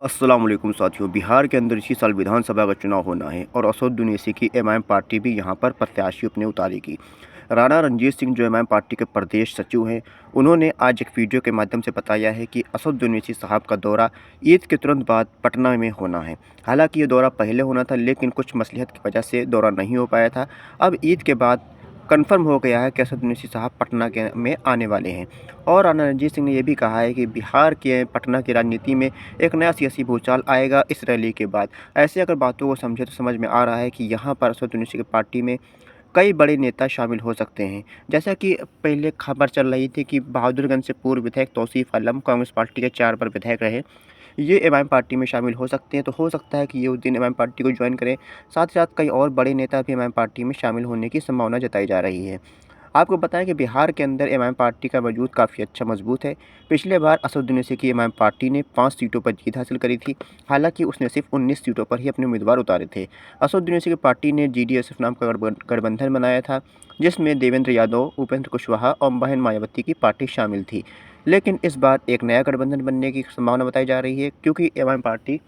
अस्सलाम वालेकुम साथियों। बिहार के अंदर इसी साल विधानसभा का चुनाव होना है और असद ओवैसी की एमआईएम पार्टी भी यहां पर प्रत्याशी अपने उतारेगी। राणा रणजीत सिंह जो एमआईएम पार्टी के प्रदेश सचिव हैं, उन्होंने आज एक वीडियो के माध्यम से बताया है कि असद ओवैसी साहब का दौरा ईद के तुरंत बाद पटना में होना है। हालांकि ये दौरा पहले होना था, लेकिन कुछ मसलिहत की वजह से दौरा नहीं हो पाया था। अब ईद के बाद कन्फर्म हो गया है कि असद ओवैसी साहब पटना के में आने वाले हैं। और राणा रणजीत सिंह ने यह भी कहा है कि बिहार के पटना की राजनीति में एक नया सियासी भूचाल आएगा इस रैली के बाद। ऐसे अगर बातों को समझे तो समझ में आ रहा है कि यहाँ पर असद ओवैसी की पार्टी में कई बड़े नेता शामिल हो सकते हैं। जैसा कि पहले खबर चल रही थी कि बहादुरगंज से पूर्व विधायक तौसीफ आलम कांग्रेस पार्टी के 4 बार विधायक रहे, ये एमआईएम पार्टी में शामिल हो सकते हैं। तो हो सकता है कि ये उस दिन एमआईएम पार्टी को ज्वाइन करें। साथ ही साथ कई और बड़े नेता भी एमआईएम पार्टी में शामिल होने की संभावना जताई जा रही है। आपको बताएं कि बिहार के अंदर एमआईएम पार्टी का वजूद काफ़ी अच्छा मजबूत है। पिछले बार असद ओवैसी की एमआईएम पार्टी ने 5 सीटों पर जीत हासिल करी थी। हालांकि उसने सिर्फ 19 सीटों पर ही अपने उम्मीदवार उतारे थे। असद ओवैसी की पार्टी ने जीडीएसएफ नाम का गठबंधन बनाया था, जिसमें देवेंद्र यादव, उपेंद्र कुशवाहा और बहन मायावती की पार्टी शामिल थी। लेकिन इस बार एक नया गठबंधन बनने की संभावना बताई जा रही है, क्योंकि एमआईएम पार्टी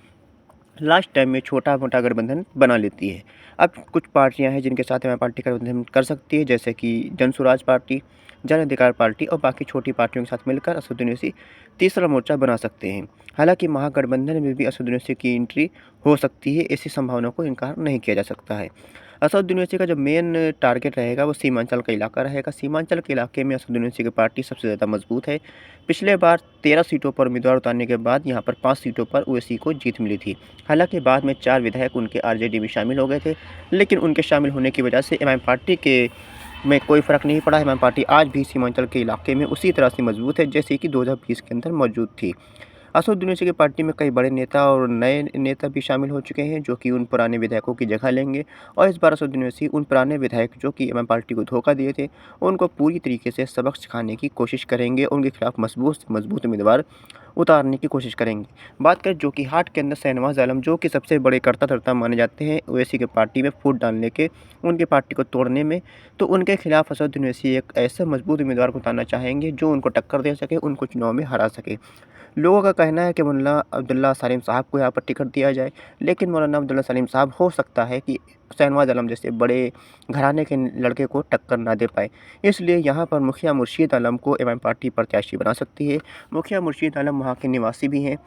लास्ट टाइम में छोटा-मोटा गठबंधन बना लेती है। अब कुछ पार्टियाँ हैं जिनके साथ एमआईएम पार्टी का गठबंधन कर सकती है, जैसे कि जन स्वराज पार्टी, जन अधिकार पार्टी और बाकी छोटी पार्टियों के साथ मिलकर असद ओवैसी तीसरा मोर्चा बना सकते हैं। हालाँकि महागठबंधन में भी असद ओवैसी की एंट्री हो सकती है, ऐसी संभावना को इनकार नहीं किया जा सकता है। असद ओवैसी का जो मेन टारगेट रहेगा वो सीमांचल का इलाका रहेगा। सीमांचल के इलाके में असद ओवैसी की पार्टी सबसे ज़्यादा मजबूत है। पिछले बार 13 सीटों पर उम्मीदवार उतारने के बाद यहाँ पर 5 सीटों पर ओवैसी को जीत मिली थी। हालाँकि बाद में 4 विधायक उनके आरजेडी में शामिल हो गए थे, लेकिन उनके शामिल होने की वजह से एमआईएम पार्टी के में कोई फ़र्क नहीं पड़ा। एमआईएम पार्टी आज भी सीमांचल के इलाके में उसी तरह से मजबूत है, जैसे कि 2020 के अंदर मौजूद थी। असद ओवैसी की पार्टी में कई बड़े नेता और नए नेता भी शामिल हो चुके हैं, जो कि उन पुराने विधायकों की जगह लेंगे। और इस बार असद ओवैसी उन पुराने विधायक जो कि एमआईएम पार्टी को धोखा दिए थे, उनको पूरी तरीके से सबक सिखाने की कोशिश करेंगे। उनके खिलाफ मजबूत से मजबूत उम्मीदवार उतारने की कोशिश करेंगे। बात करें जोकीहाट के अंदर शहनवाज आलम, जो कि सबसे बड़े कर्ता-धर्ता माने जाते हैं ओवैसी की पार्टी में फूट डालने के, उनकी पार्टी को तोड़ने में, तो उनके खिलाफ असद ओवैसी एक ऐसे मजबूत उम्मीदवार को उतारना चाहेंगे जो उनको टक्कर दे सके, उनको चुनाव में हरा सके। लोगों का कहना है कि मौलाना अब्दुल्ला सलीम साहब को यहाँ पर टिकट दिया जाए, लेकिन मौलाना अब्दुल्ला सलीम साहब हो सकता है कि शहनवाज आलम जैसे बड़े घराने के लड़के को टक्कर ना दे पाए। इसलिए यहाँ पर मुखिया मुर्शीद आलम को एमआईएम पार्टी प्रत्याशी बना सकती है। मुखिया मुर्शीद आलम वहाँ के निवासी भी हैं,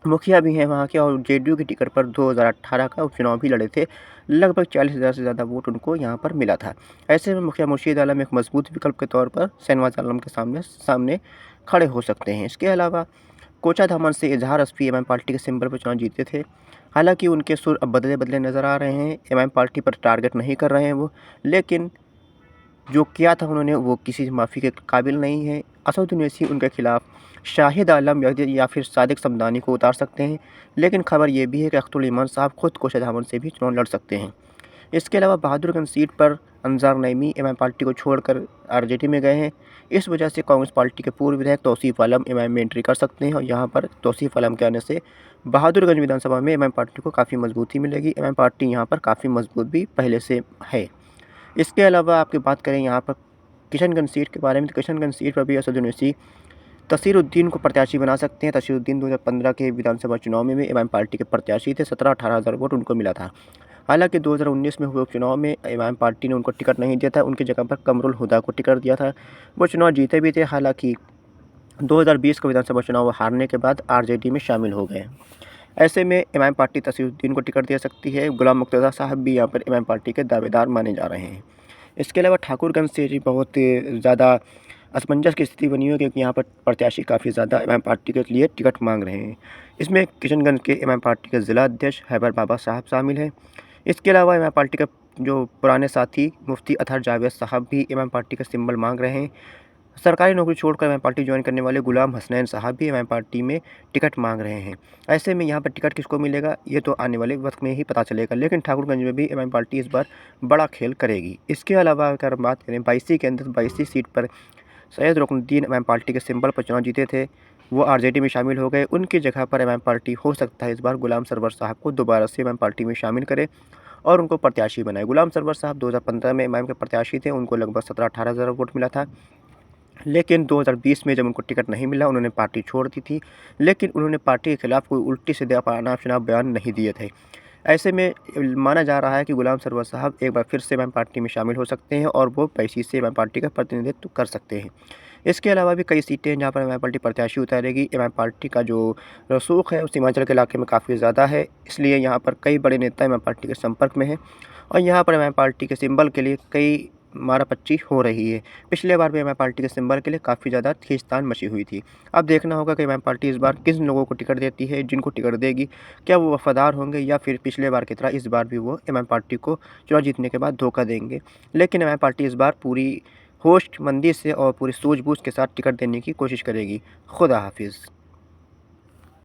मुखिया भी हैं वहाँ के, और जेडीयू की टिकट पर 2018 का उपचुनाव भी लड़े थे। लगभग 40,000 से ज़्यादा वोट उनको यहाँ पर मिला था। ऐसे में मुखिया मुर्शीद आलम एक मजबूत विकल्प के तौर पर शहनवाज आलम के सामने सामने खड़े हो सकते हैं। इसके अलावा कोचाधामन से इजहार अस्फी एमआईएम पार्टी के सिंबल पर चुनाव जीते थे। हालाँकि उनके सुर अब बदले-बदले नज़र आ रहे हैं। एमआईएम पार्टी पर टारगेट नहीं कर रहे हैं वो, लेकिन जो किया था उन्होंने वो किसी माफ़ी के काबिल नहीं है। असद ओवैसी उनके खिलाफ शाहिद आलम या फिर सादिक समदानी को उतार सकते हैं, लेकिन खबर ये भी है कि अख्तरुल इमान साहब खुद कोचाधामन से भी चुनाव लड़ सकते हैं। इसके अलावा बहादुरगंज सीट पर अंजार नईमी एमआईएम पार्टी को छोड़कर आरजेडी में गए हैं। इस वजह से कांग्रेस पार्टी के पूर्व विधायक तौसीफ आलम एमआईएम में एंट्री कर सकते हैं, और यहाँ पर तौसीफ आलम के आने से बहादुरगंज विधानसभा में एमआईएम पार्टी को काफ़ी मजबूती मिलेगी। एमआईएम पार्टी यहाँ पर काफ़ी मजबूत भी पहले से है। इसके अलावा आपकी बात करें यहाँ पर किशनगंज सीट के बारे में, तो किशनगंज सीट पर भी असद ओवैसी तसीरुद्दीन को प्रत्याशी बना सकते हैं। तसीरुद्दीन 2015 के विधानसभा चुनाव में भी एमआईएम पार्टी के प्रत्याशी थे। 17-18 हज़ार वोट उनको मिला था। हालांकि 2019 में हुए उपचुनाव में एमआईएम पार्टी ने उनको टिकट नहीं दिया था, उनकी जगह पर कमरुल हुदा को टिकट दिया था। वो चुनाव जीते भी थे। हालांकि 2020 का विधानसभा चुनाव हारने के बाद आरजेडी में शामिल हो गए। ऐसे में एमआईएम पार्टी तसीरुद्दीन को टिकट दे सकती है। गुलाम मुर्तज़ा साहब भी यहाँ पर एमआईएम पार्टी के दावेदार माने जा रहे हैं। इसके अलावा ठाकुरगंज से जी बहुत ज़्यादा असमंजस की स्थिति बनी हुई है, क्योंकि यहाँ पर प्रत्याशी काफ़ी ज़्यादा एमआईएम पार्टी के लिए टिकट मांग रहे हैं। इसमें किशनगंज के एमआईएम पार्टी के ज़िला अध्यक्ष हैबर बाबा साहब शामिल हैं। इसके अलावा एमआईएम पार्टी का जो पुराने साथी मुफ्ती अतहर जावेद साहब भी एमआईएम पार्टी का सिंबल मांग रहे हैं। सरकारी नौकरी छोड़कर एमआईएम पार्टी ज्वाइन करने वाले गुलाम हसनैन साहब भी एमआईएम पार्टी में टिकट मांग रहे हैं। ऐसे में यहाँ पर टिकट किसको मिलेगा ये तो आने वाले वक्त में ही पता चलेगा, लेकिन ठाकुरगंज में भी एमआईएम पार्टी इस बार बड़ा खेल करेगी। इसके अलावा अगर हम बात करें बायसी के अंदर, बायसी सीट पर सैयद रुकनुद्दीन एमआईएम पार्टी के सिंबल पर चुनाव जीते थे, वो आरजेडी में शामिल हो गए। उनकी जगह पर एमआईएम पार्टी हो सकता है इस बार गुलाम सरवर साहब को दोबारा से एमआईएम पार्टी में शामिल करे और उनको प्रत्याशी बनाए। गुलाम सरवर साहब 2015 में एमआईएम के प्रत्याशी थे, उनको लगभग 17-18 हज़ार वोट मिला था। लेकिन 2020 में जब उनको टिकट नहीं मिला, उन्होंने पार्टी छोड़ दी थी, लेकिन उन्होंने पार्टी के खिलाफ कोई उल्टी-सीधे अनाप-शनाप बयान नहीं दिए थे। ऐसे में माना जा रहा है कि गुलाम सरवर साहब एक बार फिर से एमआईएम पार्टी में शामिल हो सकते हैं और वो पैसे से एमआईएम पार्टी का प्रतिनिधित्व कर सकते हैं। इसके अलावा भी कई सीटें हैं जहाँ पर एमआईएम पार्टी प्रत्याशी उतारेगी। एमआईएम पार्टी का जो रसूख है, वो सीमांचल के इलाके में काफ़ी ज़्यादा है, इसलिए यहाँ पर कई बड़े नेता एमआईएम पार्टी के संपर्क में हैं और यहाँ पर एमआईएम पार्टी के सिंबल के लिए कई मारापच्ची हो रही है। पिछले बार भी एमआईएम पार्टी के सिंबल के लिए काफ़ी ज़्यादा खींचतान मची हुई थी। अब देखना होगा कि एमआईएम पार्टी इस बार किन लोगों को टिकट देती है, जिनको टिकट देगी, क्या वो वफ़ादार होंगे या फिर पिछले बार की तरह इस बार भी वो एमआईएम पार्टी को चुनाव जीतने के बाद धोखा देंगे। लेकिन एमआईएम पार्टी इस बार पूरी होशमंदी से और पूरी सूझबूझ के साथ टिकट देने की कोशिश करेगी। खुदा हाफ़िज़।